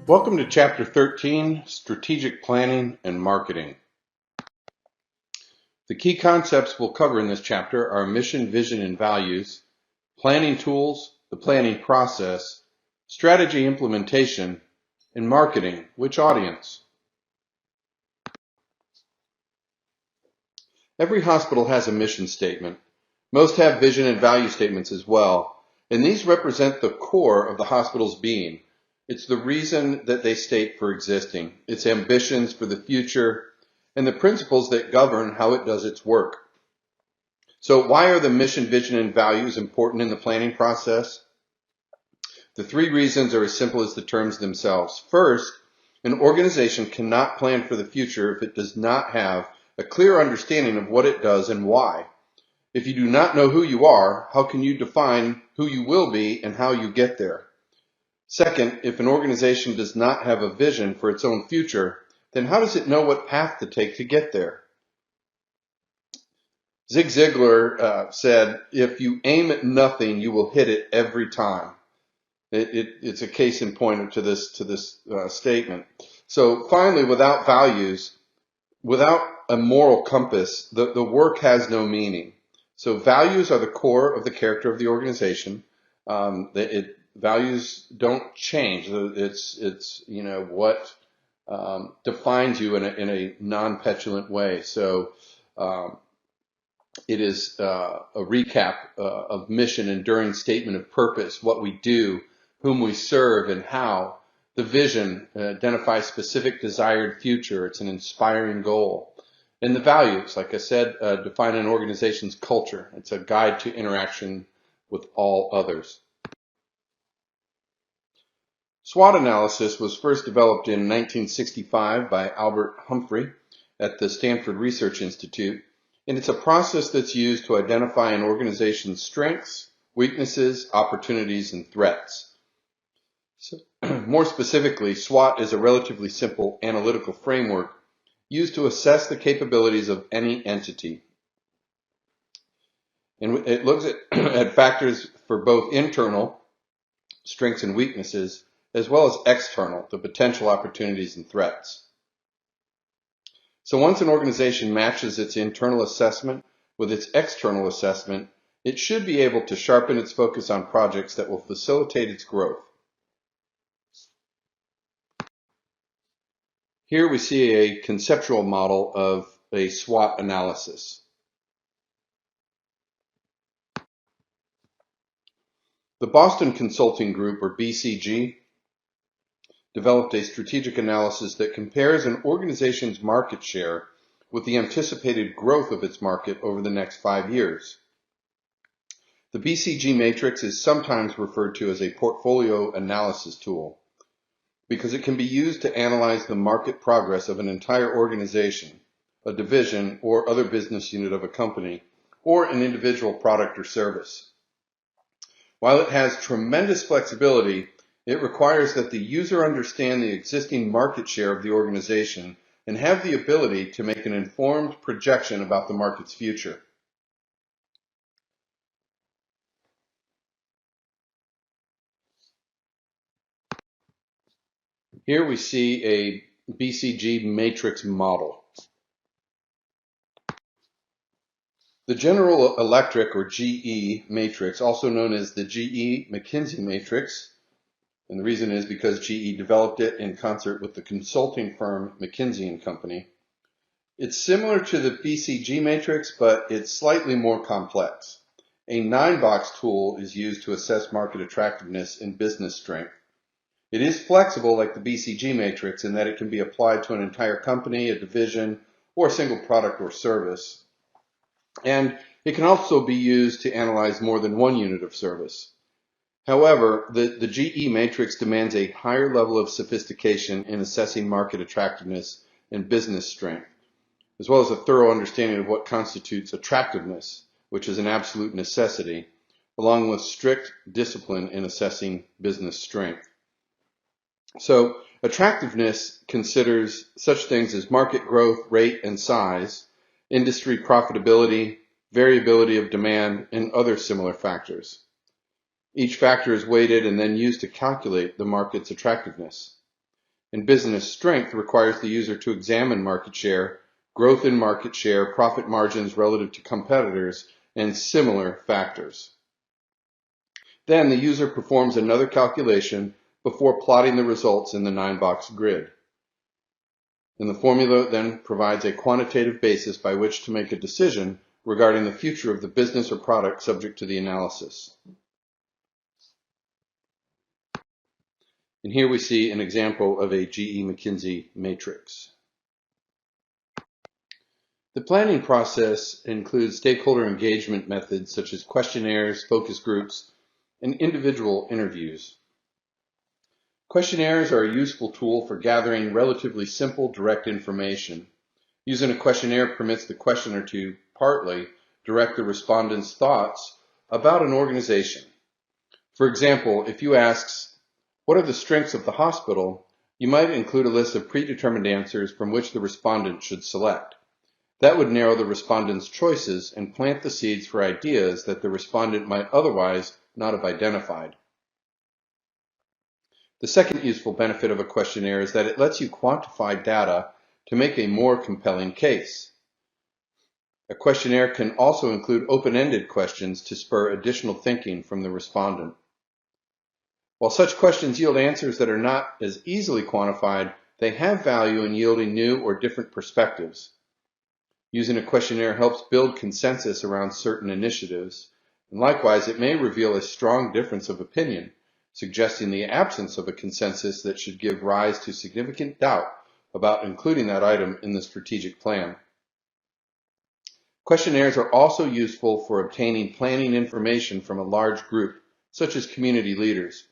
Welcome to Chapter 13, Strategic Planning and Marketing. The key concepts we'll cover in this chapter are mission, vision, and values, planning tools, the planning process, strategy implementation, and marketing, which audience. Every hospital has a mission statement. Most have vision and value statements as well, and these represent the core of the hospital's being. It's the reason that they state for existing, its ambitions for the future, and the principles that govern how it does its work. So why are the mission, vision, and values important in the planning process? The three reasons are as simple as the terms themselves. First, an organization cannot plan for the future if it does not have a clear understanding of what it does and why. If you do not know who you are, how can you define who you will be and how you get there? Second, if an organization does not have a vision for its own future, then how does it know what path to take to get there? Zig Ziglar said, if you aim at nothing, you will hit it every time. It's a case in point to this statement. So finally, without values, without a moral compass, the work has no meaning. So values are the core of the character of the organization. Values don't change. It's what defines you in a non-petulant way. So it is a recap of mission, enduring statement of purpose, what we do, whom we serve, and how. The vision identifies specific desired future. It's an inspiring goal. And the values, like I said, define an organization's culture. It's a guide to interaction with all others. SWOT analysis was first developed in 1965 by Albert Humphrey at the Stanford Research Institute, and it's a process that's used to identify an organization's strengths, weaknesses, opportunities, and threats. So, more specifically, SWOT is a relatively simple analytical framework used to assess the capabilities of any entity. And it looks at factors for both internal, strengths and weaknesses, as well as external, the potential opportunities and threats. So once an organization matches its internal assessment with its external assessment, it should be able to sharpen its focus on projects that will facilitate its growth. Here we see a conceptual model of a SWOT analysis. The Boston Consulting Group, or BCG, developed a strategic analysis that compares an organization's market share with the anticipated growth of its market over the next 5 years. The BCG Matrix is sometimes referred to as a portfolio analysis tool because it can be used to analyze the market progress of an entire organization, a division, or other business unit of a company, or an individual product or service. While it has tremendous flexibility, it requires that the user understand the existing market share of the organization and have the ability to make an informed projection about the market's future. Here we see a BCG Matrix model. The General Electric, or GE Matrix, also known as the GE McKinsey Matrix, and the reason is because GE developed it in concert with the consulting firm McKinsey & Company. It's similar to the BCG Matrix, but it's slightly more complex. A 9-box tool is used to assess market attractiveness and business strength. It is flexible like the BCG Matrix in that it can be applied to an entire company, a division, or a single product or service. And it can also be used to analyze more than one unit of service. However, the GE Matrix demands a higher level of sophistication in assessing market attractiveness and business strength, as well as a thorough understanding of what constitutes attractiveness, which is an absolute necessity, along with strict discipline in assessing business strength. So, attractiveness considers such things as market growth, rate, and size, industry profitability, variability of demand, and other similar factors. Each factor is weighted and then used to calculate the market's attractiveness. And business strength requires the user to examine market share, growth in market share, profit margins relative to competitors, and similar factors. Then the user performs another calculation before plotting the results in the 9-box grid. And the formula then provides a quantitative basis by which to make a decision regarding the future of the business or product subject to the analysis. And here we see an example of a GE McKinsey matrix. The planning process includes stakeholder engagement methods such as questionnaires, focus groups, and individual interviews. Questionnaires are a useful tool for gathering relatively simple, direct information. Using a questionnaire permits the questioner to partly direct the respondent's thoughts about an organization. For example, if you ask, "What are the strengths of the hospital?" you might include a list of predetermined answers from which the respondent should select. That would narrow the respondent's choices and plant the seeds for ideas that the respondent might otherwise not have identified. The second useful benefit of a questionnaire is that it lets you quantify data to make a more compelling case. A questionnaire can also include open-ended questions to spur additional thinking from the respondent. While such questions yield answers that are not as easily quantified, they have value in yielding new or different perspectives. Using a questionnaire helps build consensus around certain initiatives, and likewise it may reveal a strong difference of opinion, suggesting the absence of a consensus that should give rise to significant doubt about including that item in the strategic plan. Questionnaires are also useful for obtaining planning information from a large group, such as community leaders.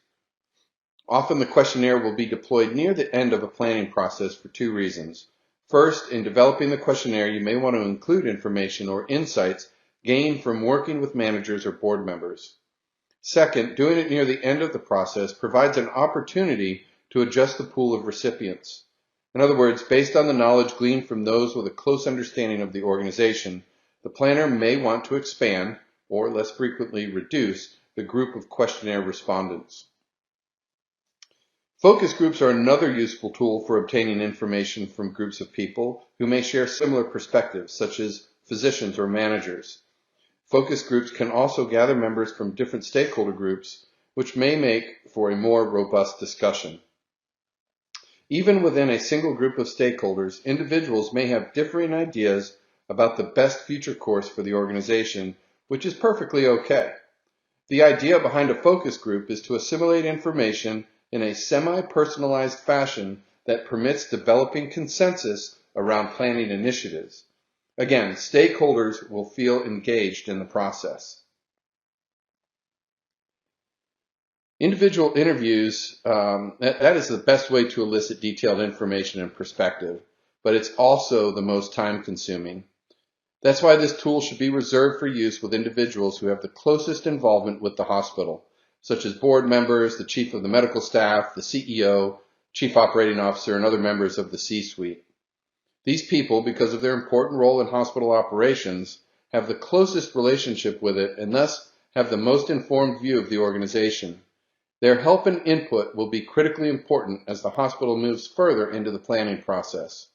Often the questionnaire will be deployed near the end of a planning process for two reasons. First, in developing the questionnaire, you may want to include information or insights gained from working with managers or board members. Second, doing it near the end of the process provides an opportunity to adjust the pool of recipients. In other words, based on the knowledge gleaned from those with a close understanding of the organization, the planner may want to expand, or less frequently reduce, the group of questionnaire respondents. Focus groups are another useful tool for obtaining information from groups of people who may share similar perspectives, such as physicians or managers. Focus groups can also gather members from different stakeholder groups, which may make for a more robust discussion. Even within a single group of stakeholders, individuals may have differing ideas about the best future course for the organization, which is perfectly okay. The idea behind a focus group is to assimilate information in a semi-personalized fashion that permits developing consensus around planning initiatives. Again, stakeholders will feel engaged in the process. Individual interviews, that is the best way to elicit detailed information and perspective, but it's also the most time-consuming. That's why this tool should be reserved for use with individuals who have the closest involvement with the hospital, such as board members, the chief of the medical staff, the CEO, chief operating officer, and other members of the C-suite. These people, because of their important role in hospital operations, have the closest relationship with it and thus have the most informed view of the organization. Their help and input will be critically important as the hospital moves further into the planning process.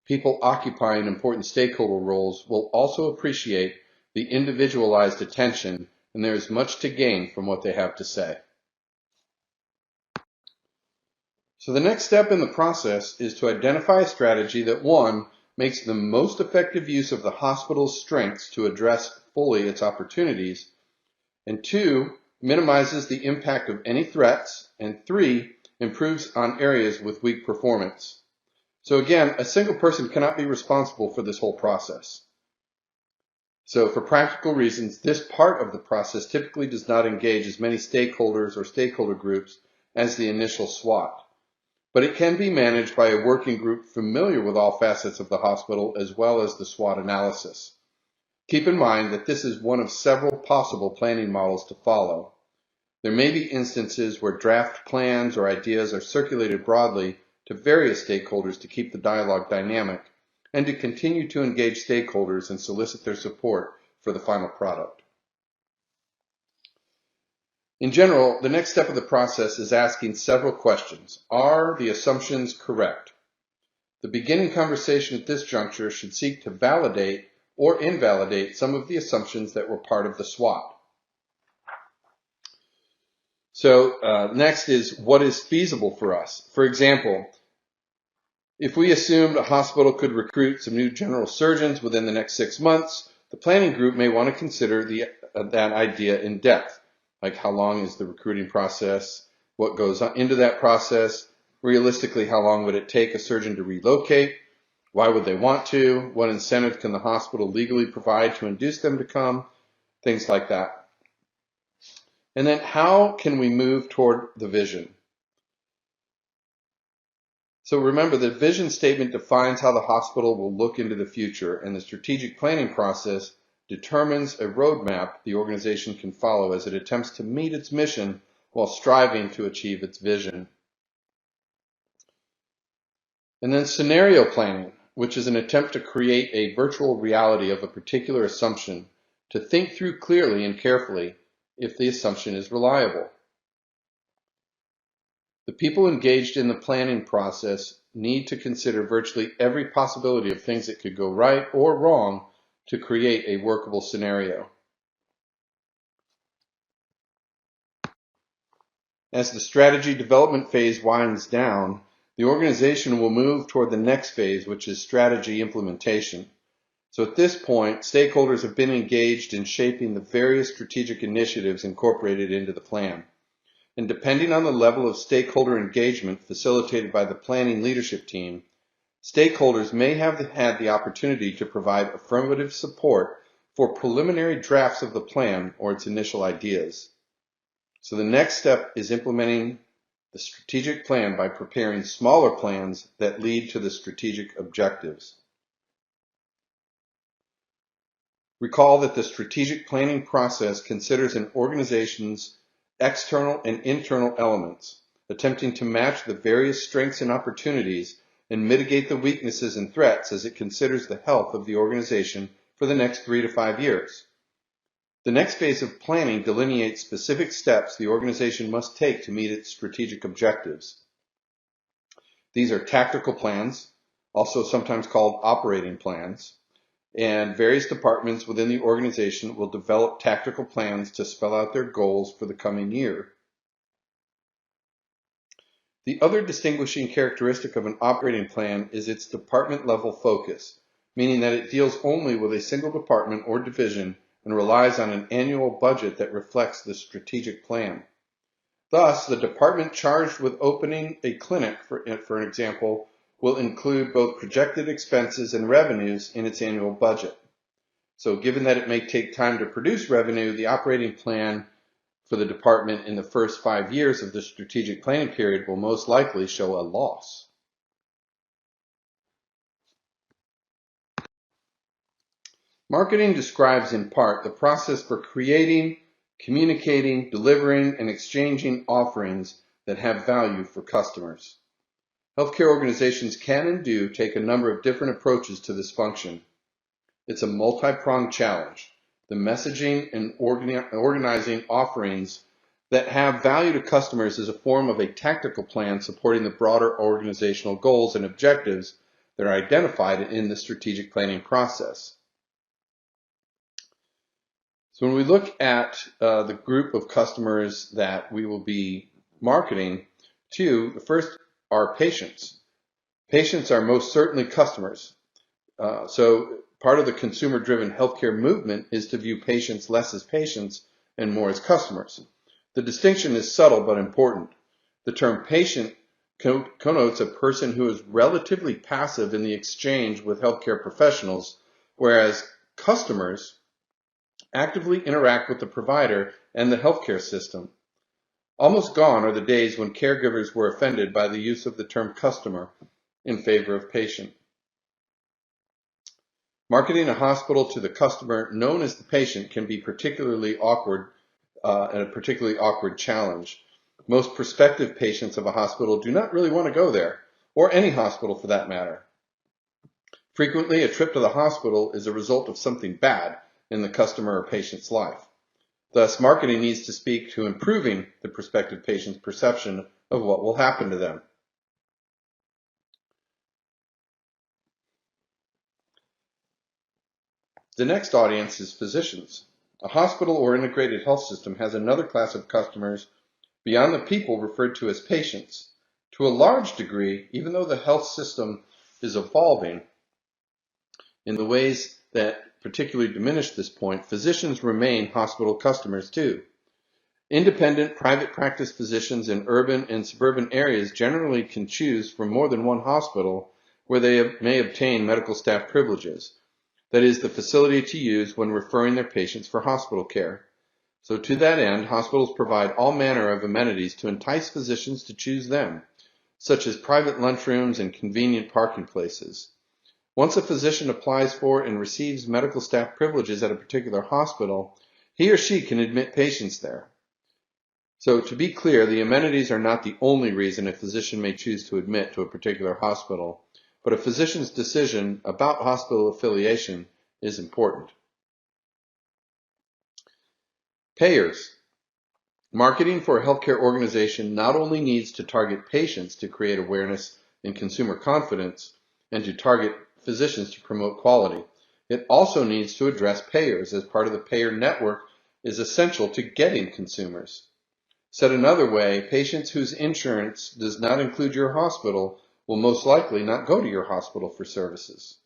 People occupying important stakeholder roles will also appreciate the individualized attention, and there is much to gain from what they have to say. So the next step in the process is to identify a strategy that, one, makes the most effective use of the hospital's strengths to address fully its opportunities, and two, minimizes the impact of any threats, and three, improves on areas with weak performance. So again, a single person cannot be responsible for this whole process. So for practical reasons, this part of the process typically does not engage as many stakeholders or stakeholder groups as the initial SWOT. But it can be managed by a working group familiar with all facets of the hospital as well as the SWOT analysis. Keep in mind that this is one of several possible planning models to follow. There may be instances where draft plans or ideas are circulated broadly to various stakeholders to keep the dialogue dynamic and to continue to engage stakeholders and solicit their support for the final product. In general, the next step of the process is asking several questions. Are the assumptions correct? The beginning conversation at this juncture should seek to validate or invalidate some of the assumptions that were part of the SWOT. So next is what is feasible for us. For example, if we assumed a hospital could recruit some new general surgeons within the next 6 months, the planning group may want to consider that idea in depth. Like, how long is the recruiting process? What goes into that process? Realistically, how long would it take a surgeon to relocate? Why would they want to? What incentive can the hospital legally provide to induce them to come? Things like that. And then how can we move toward the vision? So remember, the vision statement defines how the hospital will look into the future, and the strategic planning process determines a roadmap the organization can follow as it attempts to meet its mission while striving to achieve its vision. And then scenario planning, which is an attempt to create a virtual reality of a particular assumption, to think through clearly and carefully if the assumption is reliable. The people engaged in the planning process need to consider virtually every possibility of things that could go right or wrong to create a workable scenario. As the strategy development phase winds down, the organization will move toward the next phase, which is strategy implementation. So at this point, stakeholders have been engaged in shaping the various strategic initiatives incorporated into the plan. And depending on the level of stakeholder engagement facilitated by the planning leadership team, stakeholders may have had the opportunity to provide affirmative support for preliminary drafts of the plan or its initial ideas. So the next step is implementing the strategic plan by preparing smaller plans that lead to the strategic objectives. Recall that the strategic planning process considers an organization's external and internal elements, attempting to match the various strengths and opportunities and mitigate the weaknesses and threats as it considers the health of the organization for the next 3 to 5 years. The next phase of planning delineates specific steps the organization must take to meet its strategic objectives. These are tactical plans, also sometimes called operating plans, and various departments within the organization will develop tactical plans to spell out their goals for the coming year. The other distinguishing characteristic of an operating plan is its department-level focus, meaning that it deals only with a single department or division and relies on an annual budget that reflects the strategic plan. Thus, the department charged with opening a clinic, for an example, will include both projected expenses and revenues in its annual budget. So given that it may take time to produce revenue, the operating plan for the department in the first 5 years of the strategic planning period will most likely show a loss. Marketing describes in part the process for creating, communicating, delivering, and exchanging offerings that have value for customers. Healthcare organizations can and do take a number of different approaches to this function. It's a multi-pronged challenge. The messaging and organizing offerings that have value to customers is a form of a tactical plan supporting the broader organizational goals and objectives that are identified in the strategic planning process. So when we look at the group of customers that we will be marketing to, the first are patients. Patients are most certainly customers. So part of the consumer-driven healthcare movement is to view patients less as patients and more as customers. The distinction is subtle but important. The term patient connotes a person who is relatively passive in the exchange with healthcare professionals, whereas customers actively interact with the provider and the healthcare system. Almost gone are the days when caregivers were offended by the use of the term customer in favor of patient. Marketing a hospital to the customer known as the patient can be particularly awkward and a particularly awkward challenge. Most prospective patients of a hospital do not really want to go there, or any hospital for that matter. Frequently, a trip to the hospital is a result of something bad in the customer or patient's life. Thus, marketing needs to speak to improving the prospective patient's perception of what will happen to them. The next audience is physicians. A hospital or integrated health system has another class of customers beyond the people referred to as patients. To a large degree, even though the health system is evolving in the ways that particularly diminish this point, physicians remain hospital customers too. Independent private practice physicians in urban and suburban areas generally can choose from more than one hospital where they may obtain medical staff privileges. That is, the facility to use when referring their patients for hospital care. So to that end, hospitals provide all manner of amenities to entice physicians to choose them, such as private lunchrooms and convenient parking places. Once a physician applies for and receives medical staff privileges at a particular hospital, he or she can admit patients there. So to be clear, the amenities are not the only reason a physician may choose to admit to a particular hospital, but a physician's decision about hospital affiliation is important. Payers. Marketing for a healthcare organization not only needs to target patients to create awareness and consumer confidence and to target physicians to promote quality, it also needs to address payers as part of the payer network is essential to getting consumers. Said another way, patients whose insurance does not include your hospital will most likely not go to your hospital for services.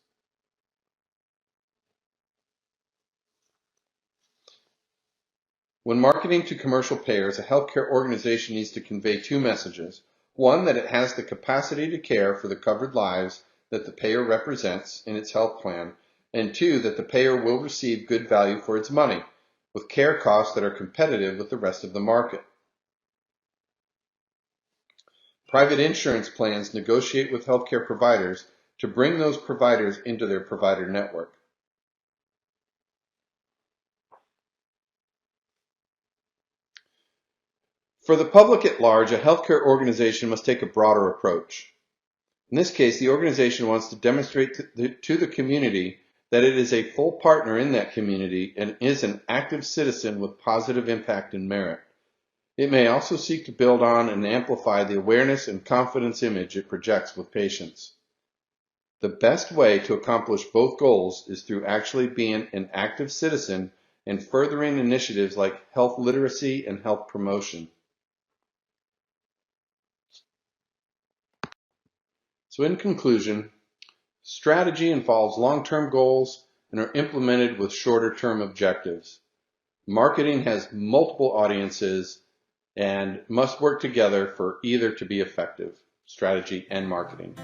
When marketing to commercial payers, a healthcare organization needs to convey two messages. One, that it has the capacity to care for the covered lives that the payer represents in its health plan, and two, that the payer will receive good value for its money, with care costs that are competitive with the rest of the market. Private insurance plans negotiate with healthcare providers to bring those providers into their provider network. For the public at large, a healthcare organization must take a broader approach. In this case, the organization wants to demonstrate to the community that it is a full partner in that community and is an active citizen with positive impact and merit. It may also seek to build on and amplify the awareness and confidence image it projects with patients. The best way to accomplish both goals is through actually being an active citizen and furthering initiatives like health literacy and health promotion. So in conclusion, strategy involves long-term goals and are implemented with shorter-term objectives. Marketing has multiple audiences and must work together for either to be effective, strategy and marketing.